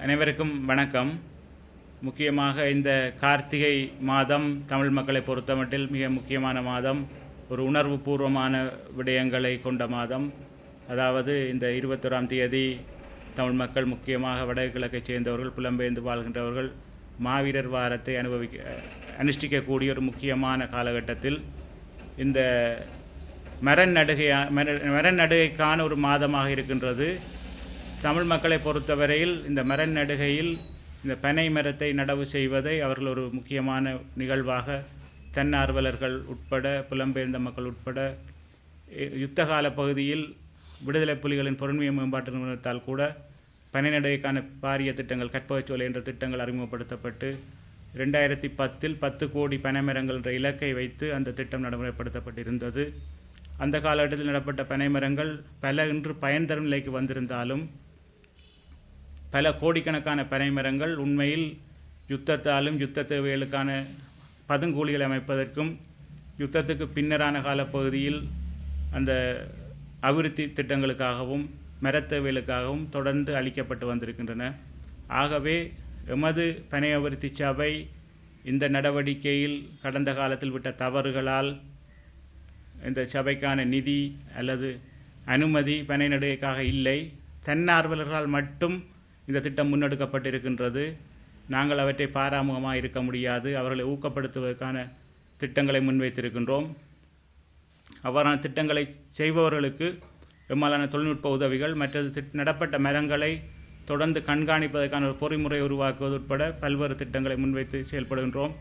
அனைவருக்கும் வணக்கம். முக்கியமாக இந்த கார்த்திகை மாதம் தமிழ் மக்களை பொறுத்தமட்டில் மிக முக்கியமான மாதம். ஒரு உணர்வு பூர்வமான விடயங்களை கொண்ட மாதம். அதாவது இந்த 21ஆம் தேதி தமிழ் மக்கள், முக்கியமாக வடகிழக்கைச் சேர்ந்தவர்கள், புலம்பெயர்ந்து வாழ்கின்றவர்கள் மாவீரர் வாரத்தை அனுஷ்டிக்கக்கூடிய ஒரு முக்கியமான காலகட்டத்தில் இந்த மரநடுகைக்கான ஒரு மாதமாக இருக்கின்றது. தமிழ் மக்களை பொறுத்தவரையில் இந்த மரநடுகையில் இந்த பனை மரத்தை நடவு செய்வதை அவர்கள் ஒரு முக்கியமான நிகழ்வாக, தன்னார்வலர்கள் உட்பட, புலம்பெயர்ந்த மக்கள் உட்பட, யுத்த கால பகுதியில் விடுதலை புலிகளின் பொருண்மைய மேம்பாட்டு நிறுவனத்தால் கூட பனை நடுகைக்கான பாரிய திட்டங்கள், கற்பகச்சோலை என்ற திட்டங்கள் அறிமுகப்படுத்தப்பட்டு 2010 10 கோடி பனைமரங்கள் என்ற இலக்கை வைத்து அந்த திட்டம் நடைமுறைப்படுத்தப்பட்டிருந்தது. அந்த காலகட்டத்தில் நடப்பட்ட பனைமரங்கள் பல இன்று பயன் தரும் நிலைக்கு வந்திருந்தாலும் பல கோடிக்கணக்கான பனைமரங்கள் உண்மையில் யுத்தத்தாலும் யுத்த தேவைகளுக்கான பதுங்கூலிகளை அமைப்பதற்கும் யுத்தத்துக்கு பின்னரான காலப்பகுதியில் அந்த அபிவிருத்தி திட்டங்களுக்காகவும் மரத்தேவைகளுக்காகவும் தொடர்ந்து அளிக்கப்பட்டு வந்திருக்கின்றன. ஆகவே எமது பனை அபிவிருத்தி சபை இந்த நடவடிக்கையில் கடந்த காலத்தில் விட்ட தவறுகளால் இந்த சபைக்கான நிதி அல்லது அனுமதி பனை நடுகைக்காக இல்லை. தன்னார்வலர்களால் மட்டும் இந்த திட்டம் முன்னெடுக்கப்பட்டிருக்கின்றது. நாங்கள் அவற்றை பாராமுகமாக இருக்க முடியாது. அவர்களை ஊக்கப்படுத்துவதற்கான திட்டங்களை முன்வைத்திருக்கின்றோம். அவ்வாறான திட்டங்களை செய்பவர்களுக்கு எம்மாலான தொழில்நுட்ப உதவிகள், மற்றது நடப்பட்ட மரங்களை தொடர்ந்து கண்காணிப்பதற்கான ஒரு பொறிமுறை உருவாக்குவது உட்பட பல்வேறு திட்டங்களை முன்வைத்து செயல்படுகின்றோம்.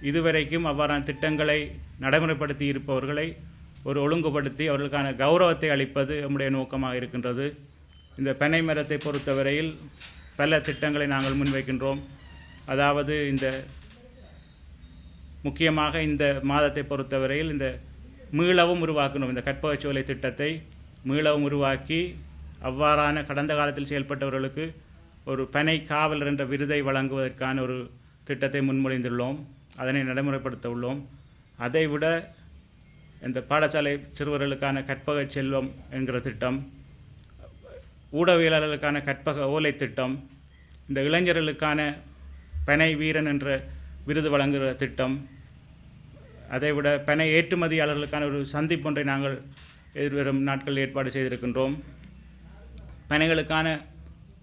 இதுவரைக்கும் அவ்வாறான திட்டங்களை நடைமுறைப்படுத்தி இருப்பவர்களை ஒரு ஒழுங்குபடுத்தி அவர்களுக்கான கௌரவத்தை அளிப்பது நம்முடைய நோக்கமாக இருக்கின்றது. இந்த பனை மரத்தை பொறுத்தவரையில் பல திட்டங்களை நாங்கள் முன்வைக்கின்றோம். அதாவது முக்கியமாக இந்த மாதத்தை பொறுத்தவரையில் இந்த மீளவும் உருவாக்கணும். இந்த கற்பகச்சோலை திட்டத்தை மீளவும் உருவாக்கி அவ்வாறான கடந்த காலத்தில் செயல்பட்டவர்களுக்கு ஒரு பனை காவலர் என்ற விருதை வழங்குவதற்கான ஒரு திட்டத்தை முன்மொழிந்துள்ளோம். அதனை நடைமுறைப்படுத்த உள்ளோம். அதைவிட இந்த பாடசாலை சிறுவர்களுக்கான கற்பக செல்வம் என்கிற திட்டம், ஊடகவியலாளர்களுக்கான கற்பக ஓலை திட்டம், இந்த இளைஞர்களுக்கான பனை வீரன் என்ற விருது வழங்குகிற திட்டம், அதைவிட பனை ஏற்றுமதியாளர்களுக்கான ஒரு சந்திப்பொன்றை நாங்கள் எதிர்வரும் நாட்களில் ஏற்பாடு செய்திருக்கின்றோம். பனைகளுக்கான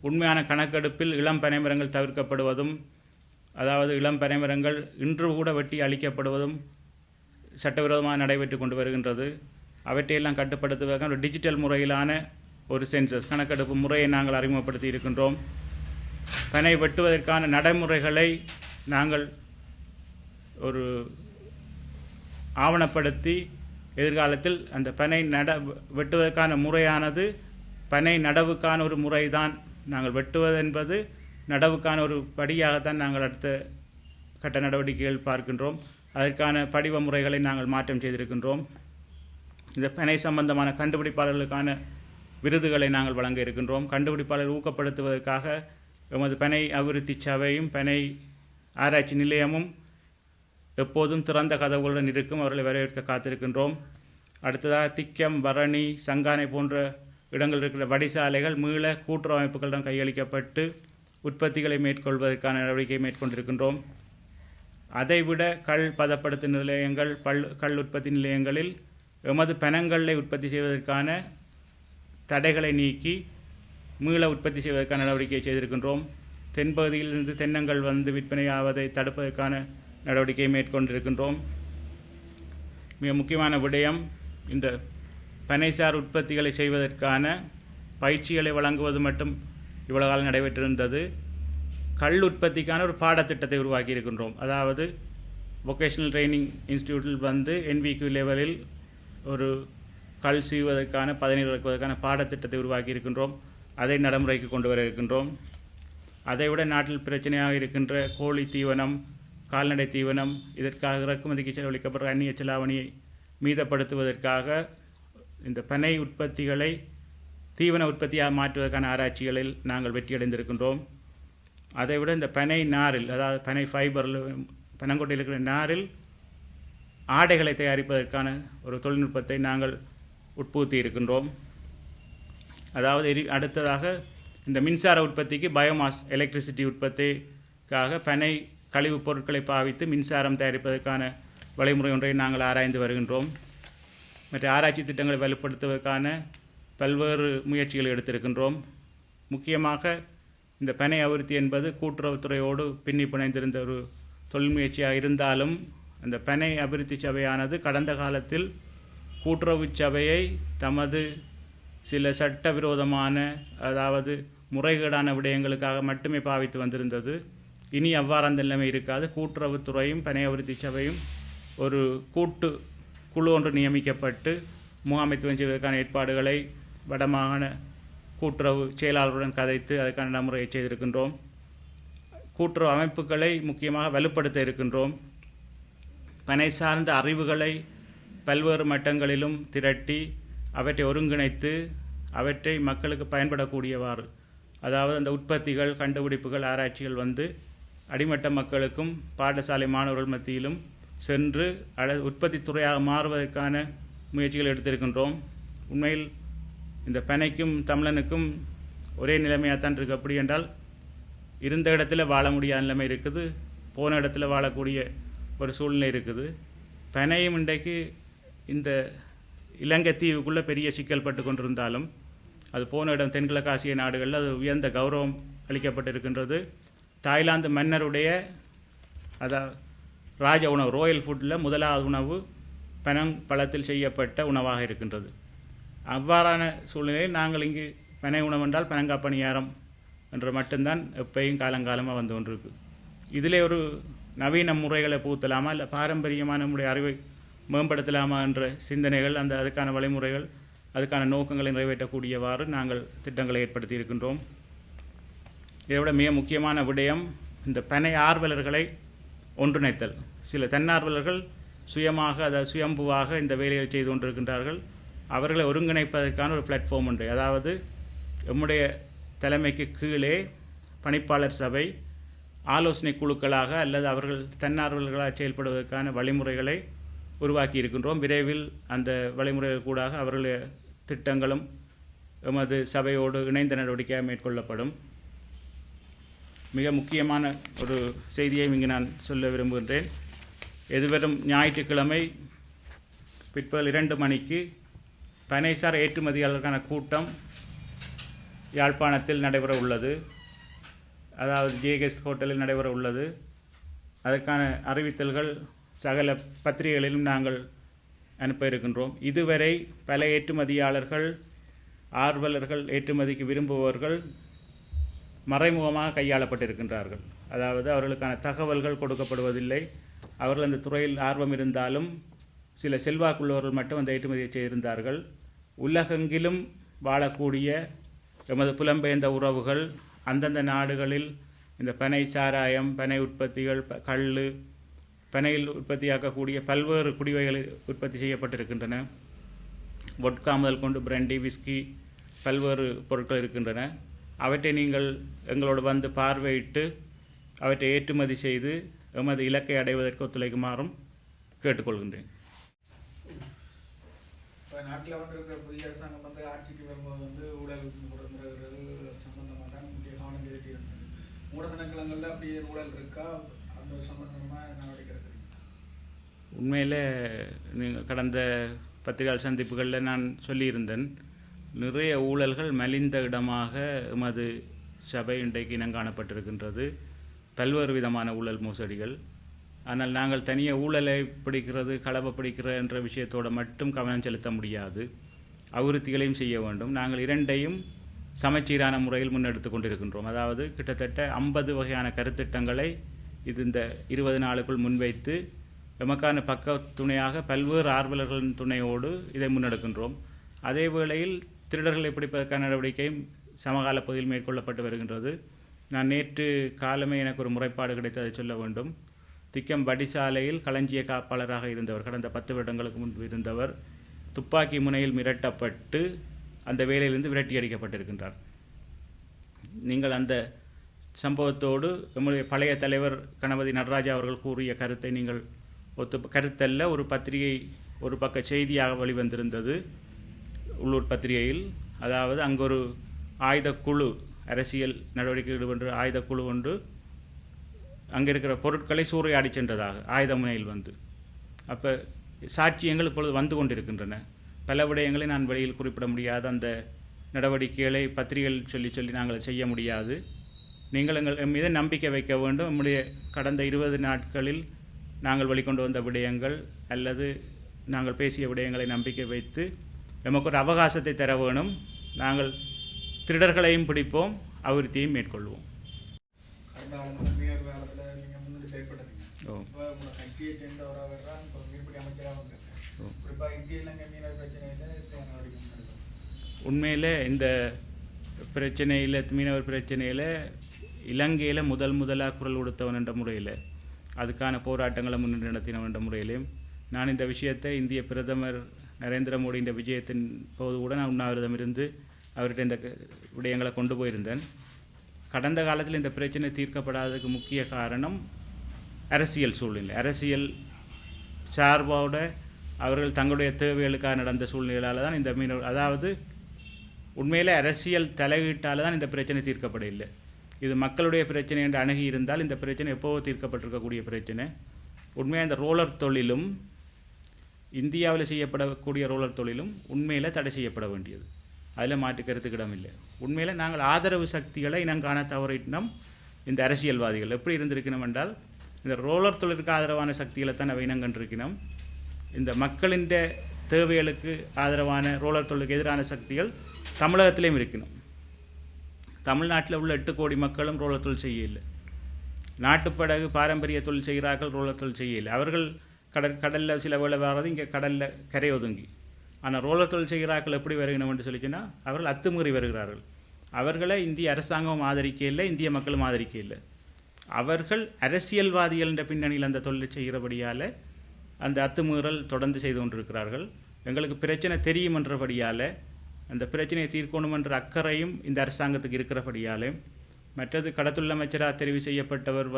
உண்மையான கணக்கெடுப்பில் இளம் பனைமரங்கள் தவிர்க்கப்படுவதும், அதாவது இளம் பனைமரங்கள் இன்று கூட வெட்டி அளிக்கப்படுவதும் சட்டவிரோதமாக நடைபெற்று கொண்டு வருகின்றது. அவற்றையெல்லாம் கட்டுப்படுத்துவதற்கான ஒரு டிஜிட்டல் முறையிலான ஒரு சென்சஸ் கணக்கெடுப்பு முறையை நாங்கள் அறிமுகப்படுத்தி இருக்கின்றோம். பனை வெட்டுவதற்கான நடைமுறைகளை நாங்கள் ஒரு ஆவணப்படுத்தி எதிர்காலத்தில் அந்த பனை வெட்டுவதற்கான முறையானது பனை நடவுக்கான ஒரு முறைதான். நாங்கள் வெட்டுவது என்பது நடவுக்கான ஒரு படியாகத்தான் நாங்கள் அடுத்த கட்ட நடவடிக்கைகள் பார்க்கின்றோம். அதற்கான படிவ முறைகளை நாங்கள் மாற்றம் செய்திருக்கின்றோம். இந்த பனை சம்பந்தமான கண்டுபிடிப்பாளர்களுக்கான விருதுகளை நாங்கள் வழங்க இருக்கின்றோம். கண்டுபிடிப்பாளர் ஊக்கப்படுத்துவதற்காக எமது பனை அபிவிருத்தி சபையும் பனை ஆராய்ச்சி நிலையமும் எப்போதும் திறந்த கதவுகளுடன் இருக்கும். அவர்களை வரவேற்க காத்திருக்கின்றோம். அடுத்ததாக திக்கம், பரணி, சங்கானை போன்ற இடங்கள் இருக்கிற வடிசாலைகள் மீள கூட்டுறவு அமைப்புகளிடம் கையளிக்கப்பட்டு உற்பத்திகளை மேற்கொள்வதற்கான நடவடிக்கை மேற்கொண்டிருக்கின்றோம். அதைவிட கள் பதப்படுத்தும் நிலையங்கள், கள் உற்பத்தி நிலையங்களில் எமது பனங்களை உற்பத்தி செய்வதற்கான தடைகளை நீக்கி மீள உற்பத்தி செய்வதற்கான நடவடிக்கையை செய்திருக்கின்றோம். தென்பகுதியிலிருந்து தென்னங்கள் வந்து விற்பனையாவதை தடுப்பதற்கான நடவடிக்கையை மேற்கொண்டிருக்கின்றோம். மிக முக்கியமான விடயம், இந்த பனைசார் உற்பத்திகளை செய்வதற்கான பயிற்சிகளை வழங்குவது மட்டும் இவ்வளவு காலம் நடைபெற்றிருந்தது. கள் உற்பத்திக்கான ஒரு பாடத்திட்டத்தை உருவாக்கி இருக்கின்றோம். அதாவது வொகேஷனல் ட்ரைனிங் இன்ஸ்டிடியூட்டில் வந்து NVQ லெவலில் ஒரு கள் செய்வதற்கான பதநீர் வளர்க்குவதற்கான பாடத்திட்டத்தை உருவாக்கி இருக்கின்றோம். அதை நடைமுறைக்கு கொண்டு வர இருக்கின்றோம். அதைவிட நாட்டில் பிரச்சனையாக இருக்கின்ற கோழி தீவனம், கால்நடை தீவனம், இதற்காக இறக்குமதிக்கு செலவழிக்கப்படுற அந்நிய செலாவணியை மீதப்படுத்துவதற்காக இந்த பனை உற்பத்திகளை தீவன உற்பத்தியாக மாற்றுவதற்கான ஆராய்ச்சிகளில் நாங்கள் வெற்றியடைந்திருக்கின்றோம். அதைவிட இந்த பனை நாரில், அதாவது பனை ஃபைபரில், பனங்கொட்டையில் இருக்கிற நாரில் ஆடைகளை தயாரிப்பதற்கான ஒரு தொழில்நுட்பத்தை நாங்கள் உட்புகுத்தி இருக்கின்றோம். அதாவது அடுத்ததாக இந்த மின்சார உற்பத்திக்கு பயோமாஸ் எலக்ட்ரிசிட்டி உற்பத்திக்காக பனை கழிவுப் பொருட்களை பாவித்து மின்சாரம் தயாரிப்பதற்கான வழிமுறை ஒன்றை நாங்கள் ஆராய்ந்து வருகின்றோம். மற்ற ஆராய்ச்சி திட்டங்களை வலுப்படுத்துவதற்கான பல்வேறு முயற்சிகளை எடுத்திருக்கின்றோம். முக்கியமாக இந்த பனை அபிவிருத்தி என்பது கூட்டுறவுத்துறையோடு பின்னி பிணைந்திருந்த ஒரு தொழில் முயற்சியாக இருந்தாலும் அந்த பனை அபிவிருத்தி சபையானது கடந்த காலத்தில் கூட்டுறவு சபையை தமது சில சட்டவிரோதமான அதாவது முறைகேடான விடயங்களுக்காக மட்டுமே பாவித்து வந்திருந்தது. இனி அவ்வாறு அந்த நிலைமை இருக்காது. கூட்டுறவுத்துறையும் பனை அபிவிருத்தி சபையும் ஒரு கூட்டு குழு ஒன்று நியமிக்கப்பட்டு முகாமைத்துவம் செய்வதற்கான ஏற்பாடுகளை வடமாகாண கூட்டுறவு செயலாளருடன் கதைத்து அதற்கான நடைமுறையை செய்திருக்கின்றோம். கூட்டுறவு அமைப்புகளை முக்கியமாக வலுப்படுத்த இருக்கின்றோம். பனை சார்ந்த அறிவுகளை பல்வேறு மட்டங்களிலும் திரட்டி அவற்றை ஒருங்கிணைத்து அவற்றை மக்களுக்கு பயன்படக்கூடியவாறு, அதாவது அந்த உற்பத்திகள், கண்டுபிடிப்புகள், ஆராய்ச்சிகள் வந்து அடிமட்ட மக்களுக்கும் பாடசாலை மாணவர்கள் மத்தியிலும் சென்று உற்பத்தி துறையாக மாறுவதற்கான முயற்சிகள் எடுத்திருக்கின்றோம். உண்மையில் இந்த பனைக்கும் தமிழனுக்கும் ஒரே நிலைமையாகத்தான் இருக்குது. அப்படி என்றால் இருந்த இடத்துல வாழ முடியாத நிலைமை இருக்குது, போன இடத்துல வாழக்கூடிய ஒரு சூழ்நிலை இருக்குது. பனையும் இன்றைக்கு இந்த இலங்கை தீவுக்குள்ளே பெரிய சிக்கல் பட்டு கொண்டிருந்தாலும் அது போன இடம் தென்கிழக்காசிய நாடுகளில் அது உயர்ந்த கௌரவம் அளிக்கப்பட்டிருக்கின்றது. தாய்லாந்து மன்னருடைய ராஜ உணவு ரோயல் ஃபுட்டில் முதலாவது உணவு பனம் பழத்தில் செய்யப்பட்ட உணவாக இருக்கின்றது. அவ்வாறான சூழ்நிலையில் நாங்கள் இங்கு பனை உணவு என்றால் பனங்காய் பணியாரம் என்ற மட்டும்தான் எப்பயும் காலங்காலமாக வந்து கொண்டிருக்கு. இதிலே ஒரு நவீன முறைகளை புகுத்தலாமா, இல்லை பாரம்பரியமான நம்முடைய அறிவை மேம்படுத்தலாமா என்ற சிந்தனைகள், அதுக்கான வழிமுறைகள், அதுக்கான நோக்கங்களை நிறைவேற்றக்கூடியவாறு நாங்கள் திட்டங்களை ஏற்படுத்தி இருக்கின்றோம். இதைவிட மிக முக்கியமான விடயம் இந்த பனை ஆர்வலர்களை ஒன்றிணைத்தல். சில தன்னார்வலர்கள் சுயமாக, அதாவது சுயம்புவாக இந்த வேலைகள் செய்து கொண்டிருக்கின்றார்கள். அவர்களை ஒருங்கிணைப்பதற்கான ஒரு பிளாட்ஃபார்ம் உண்டு. அதாவது நம்முடைய தலைமைக்கு கீழே பணிப்பாளர் சபை ஆலோசனை குழுக்களாக அல்லது அவர்கள் தன்னார்வலர்களாக செயல்படுவதற்கான வழிமுறைகளை உருவாக்கி இருக்கின்றோம். விரைவில் அந்த வழிமுறைகள் கூடாக அவர்களுடைய திட்டங்களும் எமது சபையோடு இணைந்த நடவடிக்கையாக மேற்கொள்ளப்படும். மிக முக்கியமான ஒரு செய்தியை இங்கு நான் சொல்ல விரும்புகின்றேன். எதிர்வரும் ஞாயிற்றுக்கிழமை பிற்பகல் 2 மணிக்கு பனைசார் ஏற்றுமதியாளருக்கான கூட்டம் யாழ்ப்பாணத்தில் நடைபெற உள்ளது. அதாவது ஜேகேஎஸ் ஹோட்டலில் நடைபெற உள்ளது. அதற்கான அறிவித்தல்கள் சகல பத்திரிகைகளிலும் நாங்கள் அனுப்ப இருக்கின்றோம். இதுவரை பல ஏற்றுமதியாளர்கள், ஆர்வலர்கள், ஏற்றுமதிக்கு விரும்புபவர்கள் மறைமுகமாக கையாளப்பட்டிருக்கின்றார்கள். அதாவது அவர்களுக்கான தகவல்கள் கொடுக்கப்படுவதில்லை. அவர்கள் அந்த துறையில் ஆர்வம் இருந்தாலும் சில செல்வாக்குள்ளவர்கள் மட்டும் அந்த ஏற்றுமதியை செய்திருந்தார்கள். உலகெங்கிலும் வாழக்கூடிய எமது புலம்பெயர்ந்த உறவுகள் அந்தந்த நாடுகளில் இந்த பனை சாராயம், பனை உற்பத்திகள், கல், பனையில் உற்பத்தியாக்கக்கூடிய பல்வேறு குடிவகைகள் உற்பத்தி செய்யப்பட்டிருக்கின்றன. வொட்கா முதல் கொண்டு பிராண்டி, விஸ்கி, பல்வேறு பொருட்கள் இருக்கின்றன. அவற்றை நீங்கள் எங்களோடு வந்து பார்வையிட்டு அவற்றை ஏற்றுமதி செய்து எமது இலக்கை அடைவதற்கு ஒத்துழைக்குமாறும் கேட்டுக்கொள்கின்றேன். நாட்டில் இருக்கிற புதிய அரசாங்கம் ஆட்சிக்கு வரும்போது ஊழல் முறைகள் சம்பந்தமாக தான் முக்கிய கவனம் செலுத்தியிருந்தது. மூடதனக்கிழங்களில் அப்படியே ஊழல் இருக்கா, அந்த சம்பந்தமாக நடவடிக்கை எடுக்கிறீங்களா? உண்மையில் நீங்கள் கடந்த பத்திரிகையாளர் சந்திப்புகளில் நான் சொல்லியிருந்தேன், நிறைய ஊழல்கள் மலிந்த இடமாக எமது சபை இன்றைக்கு இனங்காணப்பட்டிருக்கின்றது. பல்வேறு விதமான ஊழல் மோசடிகள். ஆனால் நாங்கள் தனியாக ஊழலை பிடிக்கிறது, களவை பிடிக்கிற என்ற விஷயத்தோடு மட்டும் கவனம் செலுத்த முடியாது. அபிவிருத்திகளையும் செய்ய வேண்டும். நாங்கள் இரண்டையும் சமச்சீரான முறையில் முன்னெடுத்து கொண்டிருக்கின்றோம். அதாவது கிட்டத்தட்ட 50 வகையான கருத்திட்டங்களை இந்த 20 நாளுக்குள் முன்வைத்து எமக்கான பக்க துணையாக பல்வேறு ஆர்வலர்களின் துணையோடு இதை முன்னெடுக்கின்றோம். அதே வேளையில் திருடர்களை பிடிப்பதற்கான நடவடிக்கையும் சமகால பகுதியில் மேற்கொள்ளப்பட்டு வருகின்றது. நான் நேற்று காலமே எனக்கு ஒரு முறைப்பாடு கிடைத்ததை சொல்ல வேண்டும். திக்கம் வடிசாலையில் களஞ்சிய காப்பாளராக இருந்தவர், கடந்த 10 வருடங்களுக்கு முன்பு இருந்தவர், துப்பாக்கி முனையில் மிரட்டப்பட்டு அந்த வேலையிலிருந்து விரட்டி அடிக்கப்பட்டிருக்கின்றார். நீங்கள் அந்த சம்பவத்தோடு நம்முடைய பழைய தலைவர் கணபதி நடராஜா அவர்கள் கூறிய கருத்தை நீங்கள் கருத்தல்ல, ஒரு பத்திரிகை ஒரு பக்க செய்தியாக வெளிவந்திருந்தது உள்ளூர் பத்திரிகையில். அதாவது அங்கு ஒரு ஆயுத குழு அரசியல் நடவடிக்கை ஈடுபடுற ஆயுதக்குழு ஒன்று அங்கே இருக்கிற பொருட்களை சூறையாடி சென்றதாக ஆயுத முனையில் வந்து. அப்போ சாட்சியங்கள் இப்பொழுது வந்து கொண்டிருக்கின்றன. பல விடயங்களை நான் வெளியில் குறிப்பிட முடியாத அந்த நடவடிக்கைகளை பத்திரிகைகள் சொல்லி நாங்கள் செய்ய முடியாது. நீங்கள் எங்கள் மீது நம்பிக்கை வைக்க வேண்டும். நம்முடைய கடந்த 20 நாட்களில் நாங்கள் வெளிக்கொண்டு வந்த விடயங்கள் அல்லது நாங்கள் பேசிய விடயங்களை நம்பிக்கை வைத்து நமக்கு ஒரு அவகாசத்தை தர வேணும். நாங்கள் திருடர்களையும் பிடிப்போம், அபிவிருத்தியையும் மேற்கொள்வோம். கடந்த காலத்தில் மிக காலத்தில் நீங்கள் முன்னாடி செயல்படுறீங்க. இப்போ உங்களை கட்சியை சேர்ந்தவராக தான் இப்போ மீன்பிடி அமைச்சராக வந்திருக்கேன். குறிப்பாக இந்திய இலங்கை மீனவர் பிரச்சனையில் உண்மையில் இந்த பிரச்சனையில் மீனவர் பிரச்சனையில் இலங்கையில் முதலாக குரல் கொடுத்தவன் என்ற முறையில் அதுக்கான போராட்டங்களை முன்னெடுத்து நடத்தினவன் என்ற முறையிலையும் நான் இந்த விஷயத்தை இந்திய பிரதமர் நரேந்திர மோடியின் விஜயத்தின் போது கூட நான் உண்ணாவிரதம் இருந்து அவர்கிட்ட இந்த விடயங்களை கொண்டு போயிருந்தேன். கடந்த காலத்தில் இந்த பிரச்சனை தீர்க்கப்படாததுக்கு முக்கிய காரணம் அரசியல் சூழ்நிலை. அரசியல் சார்போட அவர்கள் தங்களுடைய தேவைகளுக்காக நடந்த சூழ்நிலையால் தான் இந்த மீனவர், அதாவது உண்மையில் அரசியல் தலையீட்டால் தான் இந்த பிரச்சனை தீர்க்கப்படவில்லை. இது மக்களுடைய பிரச்சனை என்று அணுகி இருந்தால் இந்த பிரச்சனை எப்போவோ தீர்க்கப்பட்டிருக்கக்கூடிய பிரச்சனை. உண்மையாக இந்த ரோலர் தொழிலும் இந்தியாவில் செய்யப்படக்கூடிய ரோலர் தொழிலும் உண்மையில் தடை செய்யப்பட வேண்டியது. அதில் மாற்றுக்கிறதுக்கு இடமில்லை. உண்மையில் நாங்கள் ஆதரவு சக்திகளை இனம் காண தவறினோம். இந்த அரசியல்வாதிகள் எப்படி இருந்திருக்கணும் என்றால் இந்த ரோலர் தொழிலுக்கு ஆதரவான சக்திகளை தான் அவை இனம் கண்டிருக்கணும். இந்த மக்களின் தேவைகளுக்கு ஆதரவான ரோலர் தொழிலுக்கு எதிரான சக்திகள் தமிழகத்திலையும் இருக்கணும். தமிழ்நாட்டில் உள்ள 8 கோடி மக்களும் ரோலர் தொழில் செய்யலை. நாட்டுப்படகு பாரம்பரிய தொழில் செய்கிறார்கள், ரோலர் தொழில் செய்யலை. அவர்கள் கடலில் சில வேலை வர்றது இங்கே கடலில் கரை ஒதுங்கி. ஆனால் ரோலர் தொழில் செய்கிறார்கள் எப்படி வருகணும் என்று சொல்லிச்சுன்னா அவர்கள் அத்துமீறி வருகிறார்கள். அவர்களை இந்திய அரசாங்கம் ஆதரிக்க இல்லை, இந்திய மக்களும் ஆதரிக்க இல்லை. அவர்கள் அரசியல்வாதிகள் என்ற பின்னணியில் அந்த தொழிலை செய்கிறபடியால் அந்த அத்துமீறல் தொடர்ந்து செய்து கொண்டிருக்கிறார்கள். எங்களுக்கு பிரச்சனை தெரியும் என்றபடியால் அந்த பிரச்சனையை தீர்க்கணும் என்ற அக்கறையும் இந்த அரசாங்கத்துக்கு இருக்கிறபடியாலே. மற்றது கடத்தொழில் அமைச்சராக தெரிவு செய்யப்பட்டவர்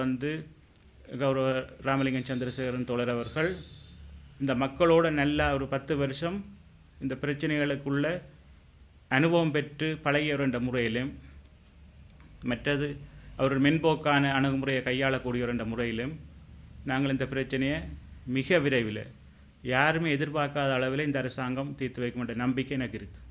கௌரவ ராமலிங்கம் சந்திரசேகரன் தோழர் அவர்கள் இந்த மக்களோட நல்லா ஒரு 10 வருஷம் இந்த பிரச்சனைகளுக்குள்ள அனுபவம் பெற்று பழகியவர் என்ற முறையிலும், மற்றது அவர் மென்போக்கான அணுகுமுறையை கையாளக்கூடியவர் என்ற முறையிலும் நாங்கள் இந்த பிரச்சனையை மிக விரைவில் யாருமே எதிர்பார்க்காத அளவில் இந்த அரசாங்கம் தீர்த்து வைக்கும் என்ற நம்பிக்கை எனக்கு இருக்குது.